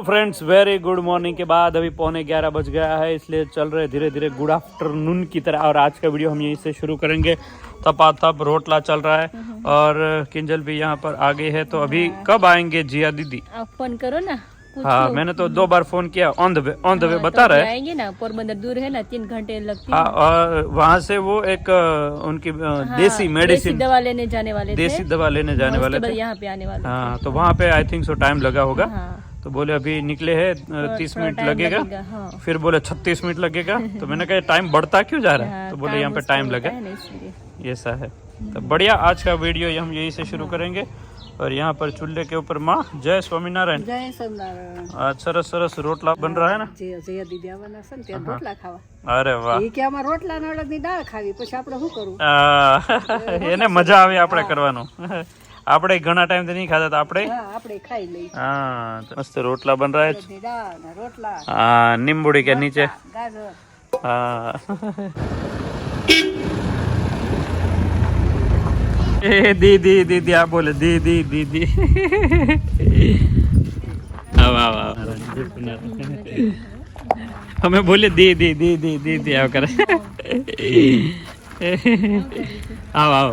Friends very good morning के बाद अभी 11:15 बज गया है, इसलिए चल रहे धीरे धीरे गुड आफ्टरनून की तरह। और आज का वीडियो हम यहीं से शुरू करेंगे। थपाथप रोटला चल रहा है और किंजल भी यहाँ पर आगे है। तो अभी कब आएंगे जिया दीदी? आप फोन करो ना। हाँ, मैंने तो 2 बार फोन किया। ऑन द वे बता रहे आएंगे ना। पोरबंदर दूर है ना, 3 घंटे लगती हाँ, और वहाँ से वो एक उनकी देसी मेडिसिन दवा लेने जाने वाले थे। देसी दवा लेने जाने वाले थे। यहाँ पे आने वाले हाँ, तो वहाँ पे आई थिंक सो टाइम लगा होगा। हाँ। तो बोले अभी निकले हैं 30 मिनट लगेगा। हाँ। फिर बोले 36 मिनट लगेगा। तो मैंने कहा टाइम बढ़ता क्यों जा रहा है? तो बोले यहाँ पे टाइम लगा, ऐसा है। तो बढ़िया, आज का वीडियो हम यहीं से शुरू करेंगे। और यहाँ पर चूल्हे के ऊपर माँ जय स्वामीनारायण जय स्वामीनारायण आज सरस सरस रोटला बन रहा है ना। જય દીદી આવવાના છે ને ત્યાં રોટલા ખાવા. અરે વાહ, એ કે અમાર રોટલા ને અડદની દાળ ખાવી, પછી આપણે શું કરવું? એને મજા આવે આપણે કરવાનું. આપણે ઘણા ટાઈમ થી નહીં ખાતા, તો આપણે આપણે ખાઈ લઈ. हाँ, तो मस्त रोटला बन रहा है। અડદની દાળ ને રોટલા, हाँ, नींबूड़ी के नीचे। ગાજર. हाँ। ए दीदी दीदी आप बोले दीदी दीदी। अब हमें बोले दीदी दीदी दीदी आओ करे। आओ आओ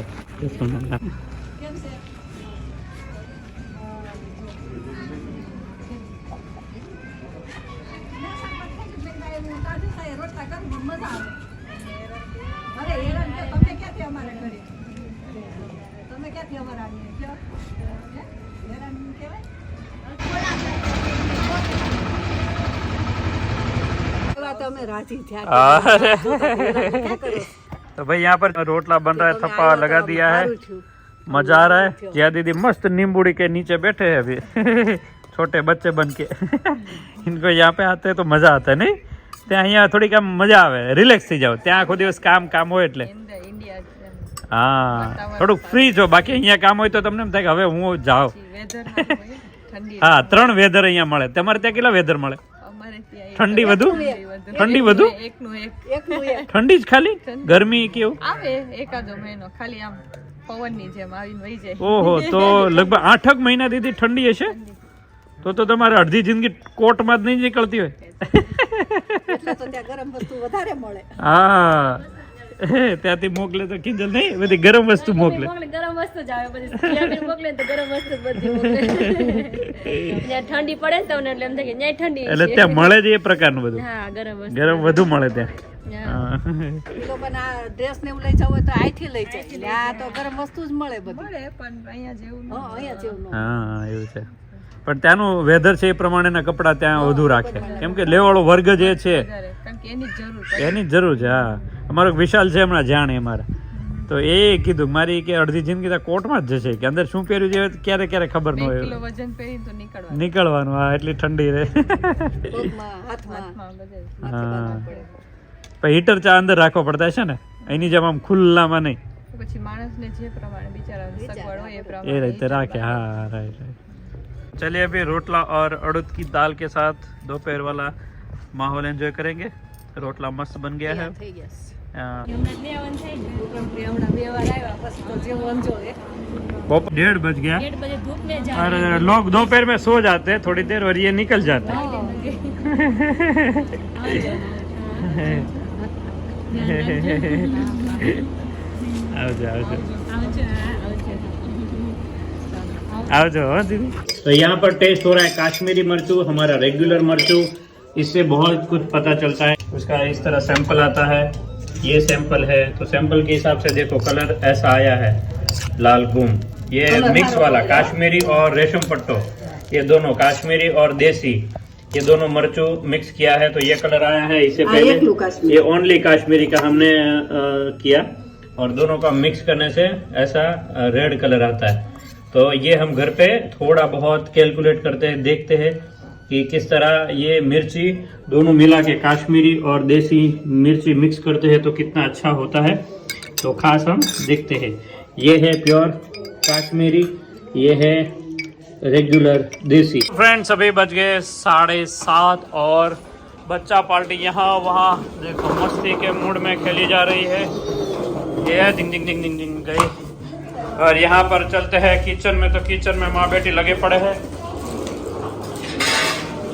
तो भाई यहाँ पर रोटला बन रहा है, थप्पा लगा दिया है, मजा आ रहा है। जिया दीदी मस्त नींबूड़ी के नीचे बैठे हैं अभी। छोटे बच्चे बन के। इनको यहाँ पे आते हैं तो मजा आता है नहीं? ત્યાં અહીંયા થોડીક આમ મજા આવે, રિલેક્સ થઈ જાવ। ત્યાં આખો દિવસ કામ કામ હોય એટલે હા, થોડુંક ફ્રી છો। બાકી અહીંયા કામ હોય તો તમને એમ થાય કે હવે હું જાઉં। હા, 3 વેધર અહીંયા મળે। તમારે ત્યાં કેટલા વેધર મળે? ठंडी વધુ, ठंडी વધુ, ठंडी જ ખાલી, ગરમી કેવું આવે એકાદો મહિનો ખાલી આમ પવનની જેમ આવીને વહી જાય। ઓહો, તો લગભગ 8 મહિના દીદી ઠંડી હશે। તો તમારે અડધી જિંદગી કોટમાં જ નહીં નીકળતી હોય। એટલે તો ત્યાં ગરમ વસ્તુ વધારે મળે। હા, ત્યાંથી મોકલે તો કિંજલ નહીં, બધી ગરમ વસ્તુ મોકલે। ગરમ વસ્તુ જ આવે, પછી સિયાબેન મોકલે તો ગરમ વસ્તુ બધી મોકલે। ત્યાં ઠંડી પડે ને તમને એટલે એમ થાય કે ન્યાય ઠંડી છે, એટલે ત્યાં મળે જ એ પ્રકારનું બધું। હા, ગરમ વસ્તુ ગરમ વધુ મળે ત્યાં। એ લોકોના ડ્રેસ ને એવું લઈ જાવ તો આઈથી લઈ જાય। આ તો ગરમ વસ્તુ જ મળે બધી, મળે પણ અહીંયા જેવું ન, અહીંયા જેવું ન। હા, એવું છે। પણ ત્યાંનું વેધર છે એ પ્રમાણેના કપડા ત્યાં વધુ રાખે, કેમ કે લેવાળો વર્ગ જે છે એની જ જરૂર છે। હા, અમારો વિશાલ છે હમણાં જાણે અમારા, તો એ કીધું મારી કે અડધી જિંદગી તો કોટમાં જ જશે, કે અંદર શું પહેર્યું છે ક્યારે ક્યારે ખબર ન હોય। નીકળવાનું, હા, એટલી ઠંડી રહે। હા, પણ હીટર ચા અંદર રાખવો પડતા છે ને, એની જેમ આમ ખુલ્લામાં નહીં, પછી માણસને જે પ્રમાણે બિચારાને સગવડ હોય એ પ્રમાણે એ રીતે રાખે। हाँ, राइट राइट। चलिए अभी रोटला और अड़द की दाल के साथ दोपहर वाला माहौल एंजॉय करेंगे। रोटला मस्त बन गया है। हाँ। 1:30 बज गया और लोग दोपहर में सो जाते हैं थोड़ी देर और ये निकल जाते हैं। आओ जाओ आओ जाओ दीदी। तो यहाँ पर टेस्ट हो रहा है काश्मीरी मर्चू, हमारा रेगुलर मर्चू। इससे बहुत कुछ पता चलता है। उसका इस तरह सैंपल आता है, ये सैंपल है, तो सैंपल के हिसाब से देखो कलर ऐसा आया है, लाल गुम। ये मिक्स वाला काश्मीरी और रेशम पट्टो, ये दोनों काश्मीरी और देसी, ये दोनों मर्चू मिक्स किया है, तो ये कलर आया है। इससे पहले ये ओनली काश्मीरी का हमने किया, और दोनों का मिक्स करने से ऐसा रेड कलर आता है। तो ये हम घर पे थोड़ा बहुत कैलकुलेट करते हैं, देखते हैं कि किस तरह ये मिर्ची दोनों मिला के काश्मीरी और देसी मिर्ची मिक्स करते हैं तो कितना अच्छा होता है। तो खास हम देखते हैं। ये है प्योर काश्मीरी, ये है रेगुलर देसी। फ्रेंड्स अभी बज गए 7:30 और बच्चा पार्टी यहाँ वहाँ देखो मस्ती के मूड में खेली जा रही है। ये डिंग डिंग डिंग डिंग डिंग गई। और यहाँ पर चलते हैं किचन में, तो किचन में माँ बेटी लगे पड़े हैं।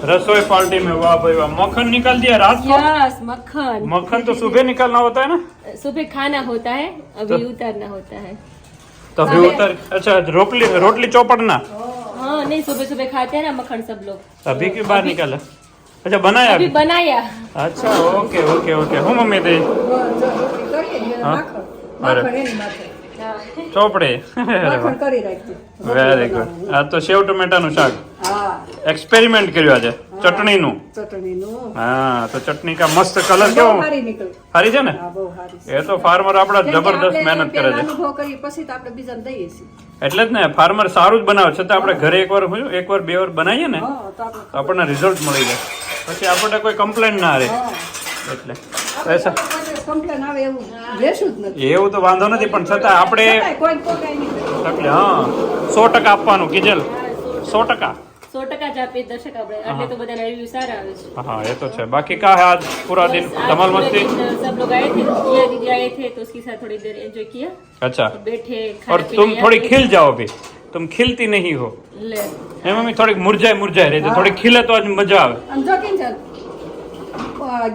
रसोई पार्टी में वाह भाई वाह, मक्खन निकाल दिया रात को। यस मक्खन। मक्खन तो सुबह निकालना होता है ना, सुबह खाना होता है, अभी उतारना होता है। तो अभी उतर। अच्छा रोटली चौपड़ना हाँ नहीं, सुबह सुबह खाते हैं ना मक्खन सब लोग। अभी क्यों बाहर निकाला? अच्छा बनाया अभी अभी। बनाया। अच्छा ओके ओके ओके હું મમ્મી દે હા અરે ચોપડે વેરી ગુડ આ તો સેવ ટમેટાનું શાક એક્સપેરિમેન્ટ કર્યું આજે ચટણીનું હા તો ચટણી કા મસ્ત કલર કેવો સારી છે ને એ તો ફાર્મર આપડા જબરદસ્ત મહેનત કરે છે એટલે જ ને ફાર્મર સારું જ બનાવે છતાં આપણે ઘરે એકવાર બે વાર બનાવીએ ને તો આપણને રિઝલ્ટ મળી જાય પછી આપણને કોઈ કમ્પ્લેન ના રહે એટલે એવું તો વાંધો નથી પણ છતાં આપણે એટલે હા 100% આપવાનું કિજલ 100%. 100% જ આપીએ દર્શક આપણે, એટલે તો બધાના રિવ્યુ સારા આવે છે. हाँ ये तो है. बाकी का है आज पूरा दिन बस आज धमाल पूरे मस्ती. दिन सब लोग आए थे, किया दीदी आए थे तो उसके साथ थोड़ी देर एंजॉय किया, अच्छा बैठे और खाना तुम पीना थोड़ी याद खिल जाओ अभी, तुम खिलती नहीं हो. ले એ મમ્મી થોડીક મુરઝાય રહેજો, થોડી ખીલે તો આજ મજા આવે.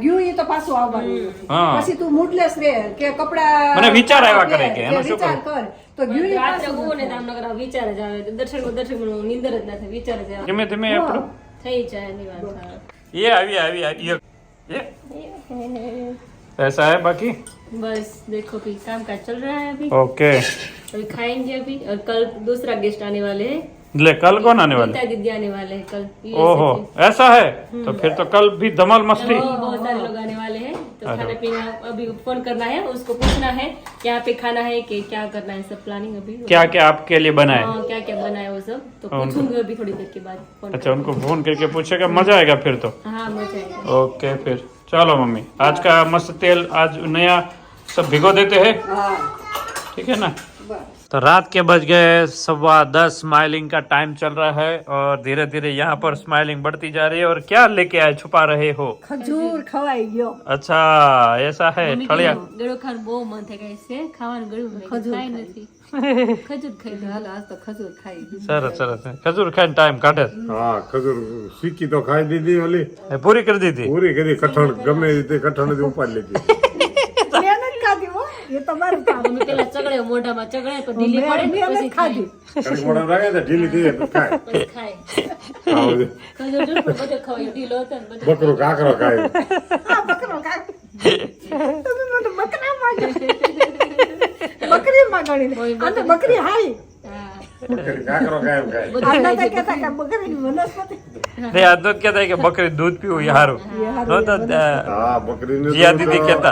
ગયું એ તો પાછું આવવાનું હા. પછી તું મૂડલેસ રે કે કપડા મને વિચાર આવ્યા કરે કે એનો શું વિચાર કરું? કર તો ગયું એ રાત પાછું જગવું ને તો આમ નકર વિચાર જ આવે, દર્શક નીંદર જ ના થાય, વિચાર જ આવે, ધીમે ધીમે આપણું થઈ જાય એની વાત. ये આવી ये ऐसा है बाकी. बस देखो भी काम काज चल रहा है अभी, ओके अभी खाएंगे अभी, और कल दूसरा गेस्ट आने वाले हैं, ले कल कौन आने वाले? गीता दीदी आने वाले हैं कल. ओहो ऐसा है तो फिर तो कल भी धमाल मस्ती. बहुत सारे लोग आने वाले हैं, तो खाना पीना अभी फोन करना है, उसको पूछना है क्या पे खाना है कि क्या करना है, सब प्लानिंग अभी. क्या क्या आपके लिए बनाए? हाँ, क्या क्या बनाया वो सब तो पूछूंगी अभी थोड़ी देर के बाद फोन. अच्छा उनको फोन करके पूछेगा, मजा आएगा फिर तो. हाँ मजा आएगा. ओके फिर चलो मम्मी, आज का मस्त तेल आज नया सब भिगो देते हैं, ठीक है ना. तो रात के बज गए 10:15, स्माइलिंग का टाइम चल रहा है और धीरे धीरे यहाँ पर स्माइलिंग बढ़ती जा रही है. और क्या लेके आए, छुपा रहे हो? ખજૂર ખવાઈ ગયો. अच्छा ऐसा है. ठड़िया ગળો ખાવાનું બહુ મન થાય ગાઈસ છે, ખાવાનું ગળું ખજૂર ખાઈ નથી, ખજૂર ખાઈ લો. હાલો આજ તો ખજૂર ખાઈ સરસ સરસ. ખજૂર ખાઈને ટાઈમ કાઢે. હા ખજૂર સિક્કી તો ખાઈ દીધી, ઓલી એ પૂરી કરી દીધી. પૂરી કરી. કઠણ ગમે રીતે કઠણ જ ઉપાડી લીધી. મહેનત ખાધી હો, એ તમારું કામ. મમ્મી પેલા ચગડે મોઢામાં ચગડે તો ઢીલી પડે ને મહેનત પછી ખાધી. કડીક મોઢા રાખે તો ઢીલી થઈ જાય તો ખાય. પછી ખાય. આવું છે. ખજૂર જો પણ બધો ખવાય, ઢીલો હતો ને બધો બકરો કાકરો ખાય. આ બકરો ખાય. તમે મને બકરામાં બકરીમાં ગણી લે. આ તો બકરી હાઈ. હા. બકરી કાકરો ખાય એમ ખાય. આના તો કહેતા કે બકરીની વનસ્પતિ. नहीं आज तो कहता है कि बकरी दूध पीऊ यार. नो तो હા બકરીનું जिया દૂધ दीदी તો कहता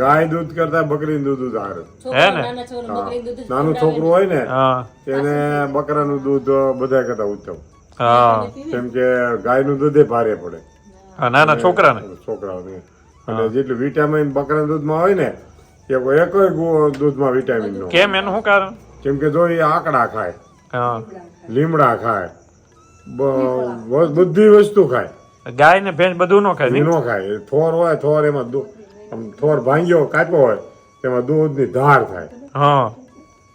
ગાય દૂધ કરતા બકરીનું દૂધ સારું. છોકરા, ને? નાના છોકરા બકરીનું દૂધ જ નાનું પીવડાવે છોકરું હોય ને हाँ એને બકરાનું દૂધ બધા કરતા ઉત્તમ. हाँ કેમ કે ગાયનું દૂધ એ ભારે પડે हाँ ना छोकरा ने છોકરાઓને. અને જેટલું વિટામિન બકરાના દૂધમાં હોય ને એ એકોય દૂધમાં વિટામિન ન હોય. केम एनु શું કારણ? કેમ કે જો એ આકડા ખાય, हाँ લીમડા ખાય, બધી વસ્તુ ખાય. ગાય ને ભેંસ બધું નો ખાય એ ને? નો ખાય. થોર હોય, થોર એમાં આમ થોર ભાંગ્યો કાપ્યો હોય એમાં દૂધની ધાર થાય. હા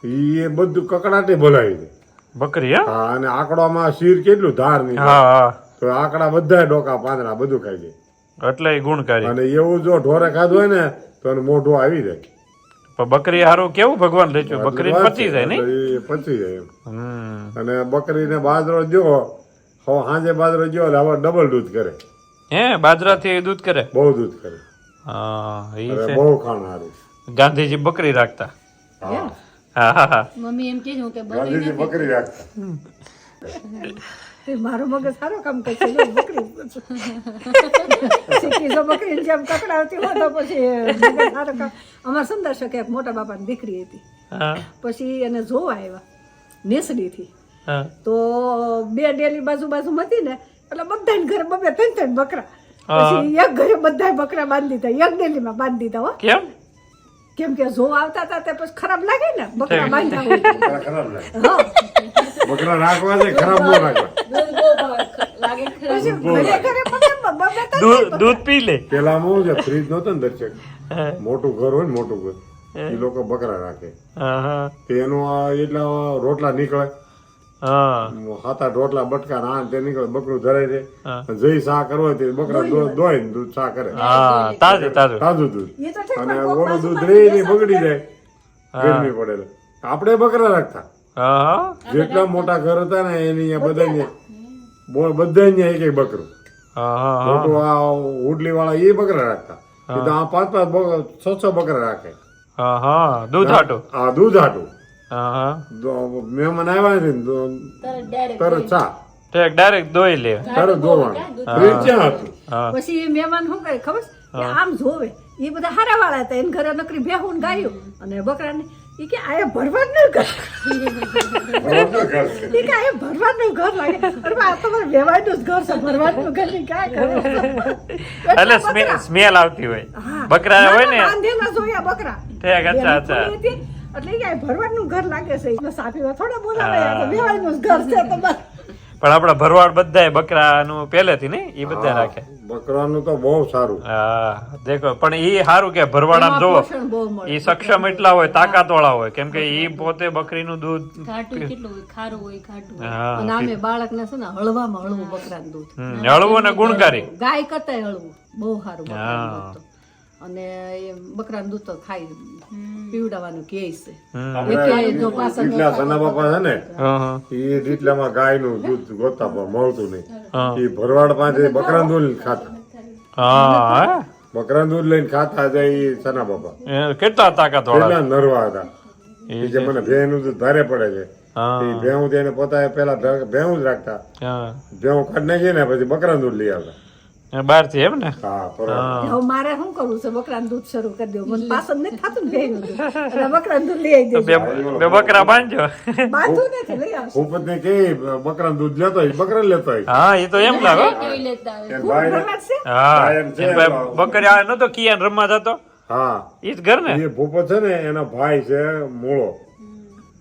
એ બધું કકડાટે બોલાવી દે. બકરી હા હા અને આકડામાં શીર કેટલું ધાર નીકળે હા હા તો આકડા બધા ડોકા પાંદડા બધું ખાઈ જાય. એટલે એ ગુણકારી. અને એવું જો ઢોરે ખાધું હોય ને તો એનું મોઢું આવી જાય. પણ બકરી હારું કેવું ભગવાન લેજો, બકરી પચી જાય નહીં? એ પચી જાય એમ. હમ અને બકરીને બાજરો જો સાંજે બાજરો જો એટલે હવે ડબલ દૂધ કરે. હે બાજરાથી દૂધ કરે? બહુ દૂધ કરે. હા ઈ અને છે. બહુ ખાણ સારું. ગાંધીજી બકરી રાખતા. હા હા હા હા મમ્મી એમ કે છે હું કે ગાંધીજી બકરી રાખતા. એ મારો મગજ સારો કામ કરશે. લો, બકરી શીખી જો બકરીને જેમ કકડાવતી હોય તો પછી મગજ સારો કામ. અમારા સંદર્શક એક મોટા બાપાની દીકરી હતી, હા પછી એને જોવા આવ્યા નેસડીથી. હા તો બે ડેલી બાજુમાં હતી ને એટલે બધાને ઘરે બબે ત્રણ બકરા. પછી એક ઘરે બધા બકરા બાંધી દીધા, એક ડેલીમાં બાંધી દીધા હો. કેમ? કેમ કે જો આવતા હતા તે પછી ખરાબ લાગે ને બકરા બાંધ્યા હોય. બકરા ખરાબ લાગે. હા. બકરા રાખવા છે, ખરાબ ન રાખવા. દૂધ બહુ લાગે ખરાબ. પછી ઘરે ઘરે બબે ત્રણ દૂધ પી લે. પેલામાં હું છે ફ્રીજ નહોતો ને દર્શક, મોટું ઘર હોય ને મોટું ઘર એ લોકો બકરા રાખે. હા હા તે એનું એટલા રોટલા નીકળે હા 7-8 રોટલા બટકા ના તે નીકળે બકરું ધરાય છે હા. જઈ સા કરવા તે બકરા દોય ને દૂધ સા કરે હા તાજું તાજું તાજું દૂધ એ તો ઠીક, અને પણ કોક ઓલું બાજુ દૂધ પાછી રે ની બેસાડી બગડી દે. જાય ગરમી પડે એટલે. આપણે બકરા રાખતા હા જેટલા મોટા ઘર હતા ને એની બધા એક બકરું હા મોટું આ ઉડલી વાળા એ બકરા રાખતા એ તો આ 5-5 6 બકરા રાખે હા હા દૂધ હાટું આ દૂધ હાટું હા હા મહેમાન આવ્યા છે ને તરત ચા ડાયરેક્ટ દોઈ લે તરત ધોવાનું ફ્રીજ ક્યાં હતું હા પછી એ મહેમાન શું કરે ખબર છે? એ આમ જોવે એ બધા હારા વાળા હતા એને ઘરે નકરી ભેહું ને ગાયું અને બકરાને એ કે આયા ભરવાનું ઘર એ કે આયા ભરવાનું ઘર લાગે અરે બા, આ તો મારે વેવાયનું જ ઘર છે ભરવાનું ઘર ની ક્યાં કરે એટલે સ્મેલ આવતી હોય હા. બકરા ના, હોય ના, ને બાંધેલા જોયા બકરા ઠેક, અચ્છા, અચ્છા. બેન ખુલ્લી હતી, એટલે કે આ ભરવાનું ઘર લાગે છે એટલે સાફીમાં થોડા બોલાવે આ તો વેવાયનું જ ઘર છે તમારે પણ આપડા ભરવાડ બધાય બકરાનું પહેલેથી નહીં એ બધા રાખે બકરાનું તો બહુ સારું હા દેખો પણ ઈ સારું કે ભરવાડામાં એમાં જોવો પોષણ બહુ મળે. ઈ સક્ષમ એટલા હોય તાકાત વાળા હોય કેમ કે ઈ પોતે બકરીનું દૂધ ઘાટું કેટલું હોય ખારું હોય ઘાટું હોય. હા અને આમે બાળકને છે ને હળવામાં હળવું બકરાનું દૂધ હળવું ને ગુણકારી ગાય કરતા હળવું બહુ સારું બકરાનું હા. દૂધ તો. અને એ બકરાનું દૂધ તો ખાઈ પીવડાવવાનું કહે છે હમ. એકેય જો પાછળ ડીટલા સના બાપા છે ને હા, હા. એ ડીટલામાં ગાયનું દૂધ ગોતતા પણ મળતું હા. નહીં એ ભરવાડ પાસે બકરાનું દૂધ લઈને ખાતા હા બકરાનું દૂધ લઈને ખાતા હતા એ સના બાપા એ કેટલા તાકાત વાળા કેટલા નરવા હતા એ કે મને ભેંનું દૂધ ભારે પડે છે હા એ ભેહું તેને પોતા પેલા ભેહું જ રાખતા હા ભેહું કાઢી નાખીએ ને પછી બકરાનું દૂધ લઈ આવતા બહાર થી એમ ને હા બરાબર હવે મારે શું કરવું છે બકરાનું દૂધ શરૂ કરી દેવું મને પાછળ નથી થતું ને ભેંનું દૂધ એટલે બકરાનું દૂધ લઈ આવી તો દેજો બે બકરા બાંધજો બાંધું નથી લઈ આવશે ભૂપત ને કે બકરાનું દૂધ લેતો હોય બકરા લેતો હોય હા એ તો એમ લાગો કેવી લેતા હોય. એન ભાઈને- ભરવાડ છે હા ભાઈ એમ છે, એમ ભાઈ બકરી આવે નતો કિયાન રમવા જતો હા ઈ જ ઘર ને એ ભૂપત છે ને એનો ભાઈ છે મૂળો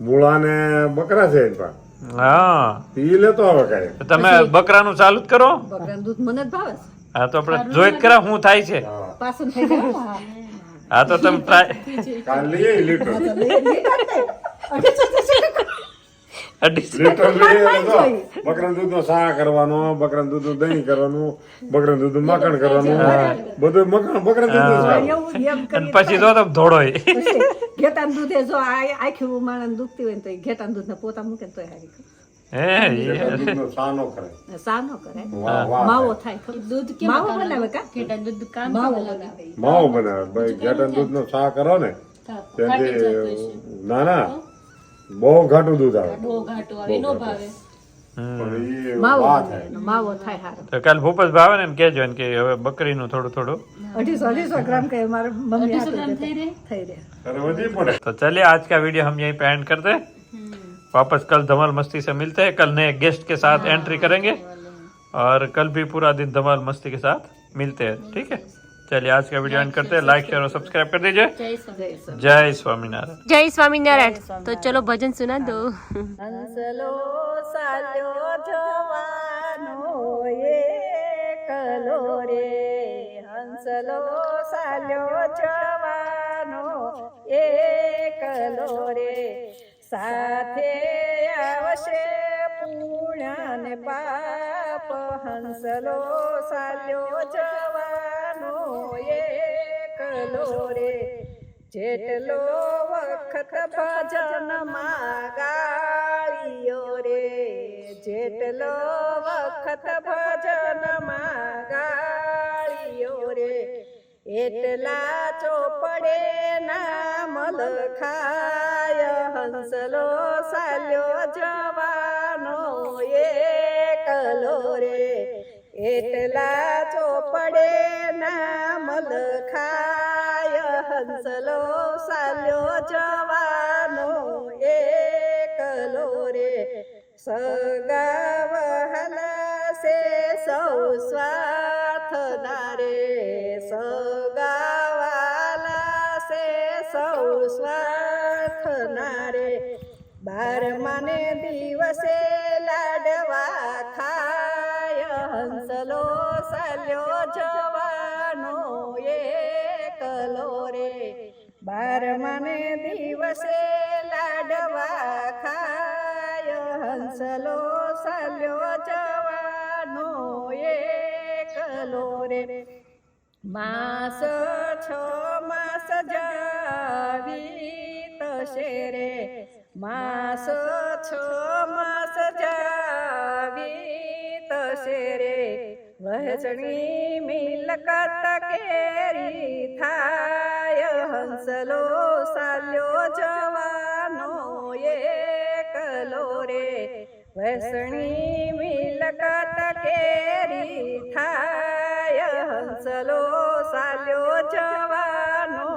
મૂળા ને બકરા છે એની પાસે હા ઈ લેતો આવે કાંઈ તો તમે બકરાનું ચાલુ જ કરો બકરાનું દૂધ મને જ ભાવે છે હા તો આપણે જોઈ જ કરા શું થાય છે પાછું થઈ જાય હા. હા તો તમે ટ્રાય કાલ લઈએ લીટર અઢીસો લીટર લઈએ તો બકરાનું દૂધ નો સા કરવાનો બકરાનું દૂધ નું દહીં કરવાનું બકરાનું દૂધ નું માખણ કરવાનું બધું બકરાનું દૂધ નું સારું. એવું એમ અને કરી પછી જો તમે ધોડોય પછી ઘેટાનું દૂધે જો આખી માણસ દુખતી હોય ને તો એ ઘેટાનું દૂધ ને પોતા મૂકે ને તોય હારી કરે. હે બકરાનું દૂધ નો સા નો કરે ને સા ન કરે વાહ વાહ માવો થાય ખબર? દૂધ કેમ માવો બનાવે કા ઘેટા દૂધ કામ માવો બનાવે માવો બનાવે ભાઈ ઘેટાનું દૂધ નો સા કરો ને ત્યાંથી ના ના બહુ ઘાટું દૂધ આવે બહુ ઘાટું આવે નો ભાવે. પણ ઈ માવો વાહ બનાવે થાય એનો માવો થાય હારો તો કાલ ભૂપત ભાવે ને એમ કહેજો ને કે હવે બકરીનું થોડું થોડું 250 ગ્રામ કે મારે મમ્મી 250 ગ્રામ થઈ રહે. થઈ રહે અરે વધી પડે तो चलिए आज का वीडियो हम यहीं पे एंड करते हैं वापस कल धमाल मस्ती से मिलते हैं कल नए गेस्ट के साथ एंट्री करेंगे और कल भी पूरा दिन धमाल मस्ती के साथ मिलते हैं ठीक है चलिए आज का वीडियो एंड करते हैं लाइक शेयर और सब्सक्राइब कर दीजिए જય સ્વામી. जय स्वामीनारायण જય સ્વામિનારાયણ. તો ચલો ભજન સુના દો. હંસલો સાલ્યો જવાનો એકલો રે હંસલો સાલ્યો જવાનો એકલો રે સાથે આવશે પુણ્ય ને પાપ હંસલો સાલ્યો જવાનો એકલો રે જેટલો વખત ભજનમાં ગાળ્યો રે જેટલો વખત ભજનમાં ગાળ્યો રે એટલા ચોપડે નામ લખાય હંસલો સાલ્યો જવાનો એકલો રે એટલા ચોપડે નામ લખાય હંસલો સાલ્યો જવાનો એકલો રે સગા વહાલા સે સૌ સ્વાર્થના રે સગા વહાલા સે સૌ સ્વાર્થના રે 12માને દિવસે લાડવા ખાય હંસલો સાલ્યો જવાનો એકલો રે 12માને દિવસે લાડવા ખાય હંસ હંસલો સાલ્યો જવાનો એકલો રે માસ 6 માસ જાવી તશે રે માસ 6 માસ જાવી તશે રે વહેંચણી મિલકત કેરી થાય હંસલો સાલ્યો જવાનો એકલો રે વહેંચણી મિલકત કેરી થાય હંસલો સાલ્યો જવાનો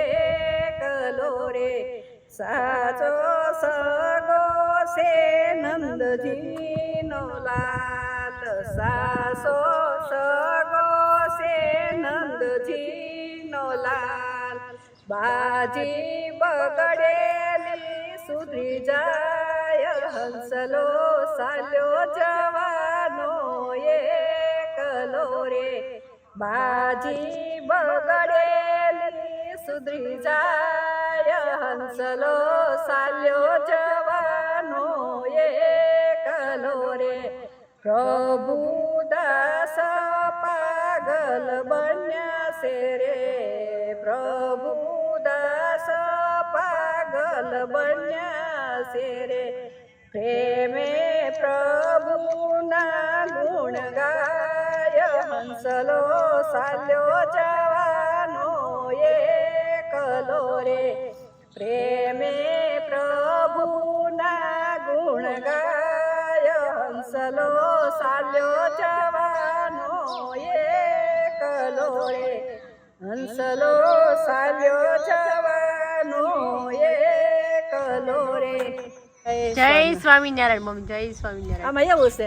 એકલો રે સાચો સગો છે નંદજીનો લાલ સાસો સગો છે નંદજીનો લાલ બાજી બગડેલી સુધરી જાય હંસલો સાલ્યો જવાનો એકલો રે બાજી બગડેલી સુધરી જાય હંસલો સાલ્યો જવાનો એકલો રે પ્રભુ દાસ પાગલ બન્યા છે રે પ્રભુ દાસ પાગલ બન્યા છે રે પ્રેમે પ્રભુના ગુણ ગાય હંસલો સાલ્યો જવાનો એકલો રે પ્રેમે પ્રભુના ગુણ ગાય હંસલો સાલ્યો જવાનો એકલો રે હંસલો સાલ્યો જવાનો એકલો રે જય સ્વામિનારાયણ મમ્મી, જય સ્વામિનારાયણ. આમાં એવું છે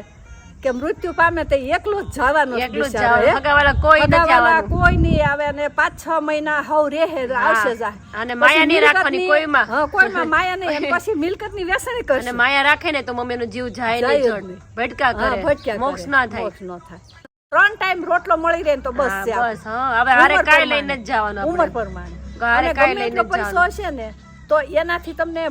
કે મૃત્યુ પામે તે એકલો જ જવાનું એકલું જ જવાનું, હગાવાલા કોઈ નથી આવવાનું. કોઈ નહીં આવે અને 5-6 મહિના હવ રહે આવશે જાય અને માયા નહીં રાખવાની કોઈમાં. હા કોઈમાં માયા નહીં અને પછી મિલકત ની વ્યસની કરશે અને માયા રાખે ને તો મમ્મીનો જીવ જાય નહીં, જડ ભટકા કરે, મોક્ષ ના થાય. મોક્ષ ન થાય 3 ટાઈમ રોટલો મળી રહે ને તો બસ છે બસ. હા, હવે હારે કાંઈ લઈને જ જવાનું આપણે. ઉંમર પ્રમાણે હારે અને કાંઈ ગમે લઈને એટલો જ પૈસો હશે ને તો એનાથી તમને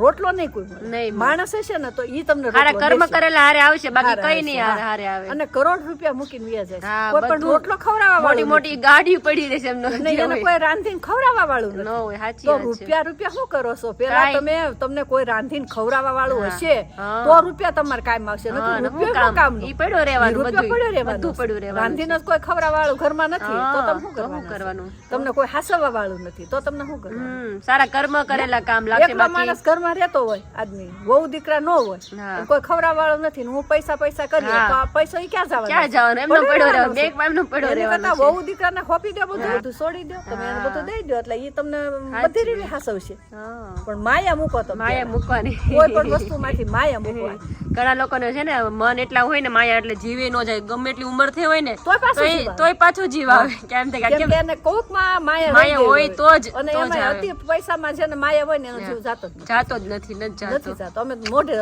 રોટલો નહીં કોઈ મળે. નહીં મળે. માણસ હશે ને તો ઈ તમને હારા રોટલો કર્મ દેશે. કરેલા હારે આવશે, બાકી હારે કઈ આવશે, નહીં હા. હારે આવે. અને કરોડ રૂપિયા મૂકીને વ્યા જાય છે. હા, કોઈ પણ બધું રોટલો ખવડાવવા મોટી વાળું મોટી ગાડી પડી રહેશે એમનો નથી. એને કોઈ રાંધીને ખવડાવવા વાળું ન નથી. હોય. સાચી તો વાત છે. રૂપિયા શું કરો છો પેલા કાંઈ. તમને કોઈ રાંધીને ખવડાવવા વાળું હા. હશે હા. તો રૂપિયા તમારે કામ આવશે હા, નકર ને હું રૂપિયો શું કામનું? ઈ પડ્યો રહેવાનું, રૂપિયો બધું પડ્યો રહેવાનું. બધું પડ્યું રહેવાનું. રાંધીને જ કોઈ ખવડાવવા વાળું ઘરમાં નથી તો હા, તમે શું તો શું કરવાનું કરવાનું? તમને કોઈ હાસવવા વાળું નથી તો તમને શું કરવાનું? સારા કર્મ કરેલા કામ લાગશે, એકલો બાકી માણસ ઘરમાં રહેતો હોય આદમી વહુ દીકરા ન હોય હા. અને કોઈ ખવડાવવા વાળું નથી ને હું પૈસા કરીએ હા. તો આ પૈસો ઈ ક્યાં જવાનો? ક્યાં જવાનું? એમનો પડ્યો રહેવાનો, છે. બેંકમાં એમનો પડ્યો એની રહેવાનો કરતા છે. વહુ દીકરાને હોપી દો બધું છોડી દો તમે એને બધું દઈ દો એટલે ઈ તમને બધી રીતે હાસવશે. હા. પણ માયા મૂકો તમે માયા મૂકવાની. કોઈ પણ વસ્તુમાંથી માયા મૂકવાની. ઘણા લોકોને છે ને મન એટલા હોય ને માયા એટલે જીવે ન જાય, ગમે એટલી ઉંમર થઈ હોય ને તોય પાછું જીવ આવે. તોય પાછું જીવ આવે. કેમ થાય કેમ કે એને કોકમાં માયા માયા રહી ગઈ હોય તો જ અને તો જ એમાં આવે. અતિ પૈસામાં છે ને માયા હોય ને એનો જીવ જાતો જ નથી. જાતો જ નથી, નથી નથી જાતો. જાતો. અમે મોઢે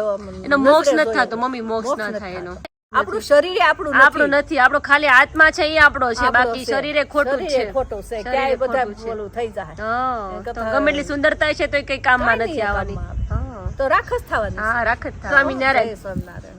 એનો મોક્ષ નજરે નથી જોઈએ. થતો મમ્મી, મોક્ષ ના નથી થાય એનો. થતો. આપણું શરીર આપણું આપણું નથી, આપણો ખાલી આત્મા છે એ આપણો છે, આપણો બાકી છે. શરીરે ખોટું જ શરીરે છે. ખોટું છે શરીરે ક્યાંય બધા ખોટું છે. ઓલું થઈ જાય હા, તો કરતા ગમે એટલી સુંદરતા છે તો કઈ કામમાં કાંઈ નથી નહીં આવવાની. કામમાં આવે. હા, તો રાખ જ થવાની હા, રાખ જ થાય. સ્વામિનારાયણ. જય સ્વામિનારાયણ.